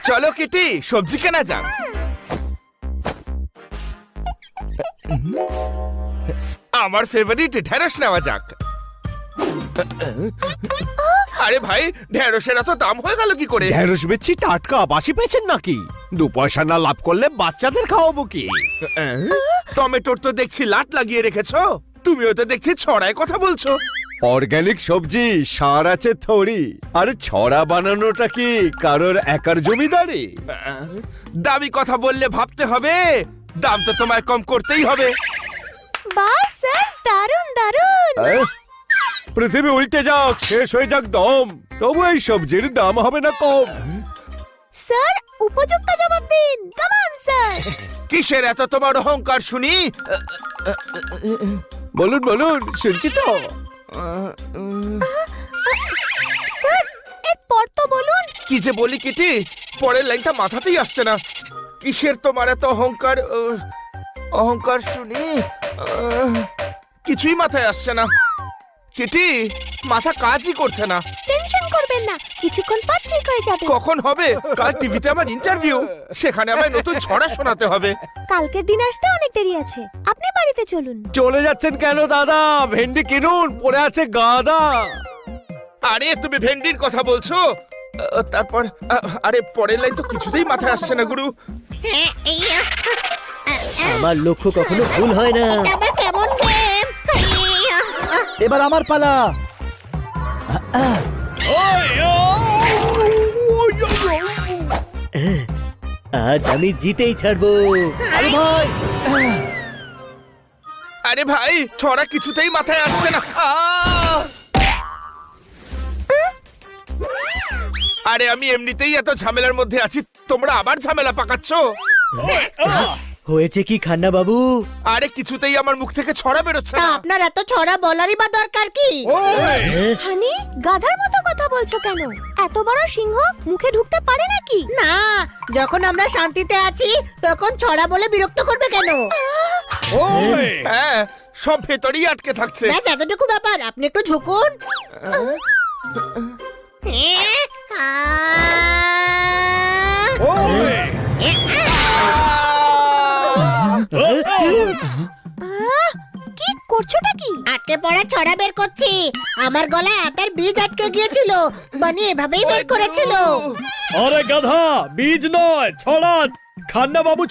চলো কিটি, সবজি কেনা যাক। আমার ফেভারিট ঢেঁড়স নেওয়া যাক। আরে ভাই, ঢেঁড়সের এত দাম হয়ে গেল কি করে? ঢেঁড়স বেচছি টাটকা, বাসি পেয়েছেন নাকি? 2 পয়সা না লাভ করলে বাচ্চাদের খাওয়াবো কি? টমেটোর তো দেখছি লাট লাগিয়ে রেখেছো, তুমিও তো দেখছি ছড়ায় কথা বলছো। অর্গানিক সবজি, সার আছে থরি। আর ছড়া বানানোটা কি কারোর একার জমিদারি? দামি কথা বললে ভাবতে হবে, দাম তো তোমায় কম করতেই হবে। বাহ স্যার, দারুণ দারুণ। পৃথিবী উল্টে যাক, শেষ হয়ে যাক দম, তবু এই সবজির দাম হবে না কম। স্যার, উপযুক্ত জবাব দিন। Come on sir. কিসের এত তোমার অহংকার শুনি? বলুন বলুন, শুনছি তো। স্যার, এরপর তো বলুন। কি যে বলি কিটি, পরের লাইনটা মাথাতেই আসছে না। কিসের তোমার এত অহংকার? অহংকার শুনি কিছুই মাথায় আসছে না। কিটি, মাথা কাজই করছে না। টেনশন করবেন না, কিছুক্ষণ পর ঠিক হয়ে যাবে। কখন হবে? কাল টিভিতে আমার ইন্টারভিউ, সেখানে আমায় নতুন ছড়া শোনাতে হবে। কালকের দিন আসতে অনেক দেরি আছে, আপনি বাড়িতে চলুন। চলে যাচ্ছেন কেন দাদা? ভেন্ডি কিনুন, পড়ে আছে গাদা। আরে তুমি ভেন্ডির কথা বলছো? তারপর আরে পরের লাইন তো কিছুতেই মাথায় আসছে না গুরু। আমার লক্ষ্য কখনো ভুল হয় না। আবার কেমন গেম? এবার আমার পালা। আজ আমি জিতেই ছাড়বো। আরে ভাই, আরে ভাই, ছড়া কিছুতেই মাথায় আসছে না। আরে আমি এমনিতেই এত ঝামেলার মধ্যে আছি, তোমরা আবার ঝামেলা পাকাচ্ছ। হয়েছে কি খান্না বাবু? আরে কিছুতেই আমার মুখ থেকে ছড়া বেরোচ্ছে না। আপনার এত ছড়া বলারই বা দরকার কি? হানি, গাধার মতো কথা বলছো কেন? এত বড় সিংহ মুখে ঢুকতে পারে নাকি? না, যখন আমরা শান্তিতে আছি তখন ছড়া বলে বিরক্ত করবে কেন? হ্যাঁ, সব ভেতরেই আটকে থাকছে। ব্যাস এতটুকু ব্যাপার, আপনি একটু ঝুঁকুন। কি করছোটা কি? আটকে পড়া ছড়া বের করছি। আমার গলায় আটার বীজ আটকে গিয়েছিল, বানি এভাবেই বের করেছিল। আরে গাধা, বীজ নয় ছড়া। খান্না বাবু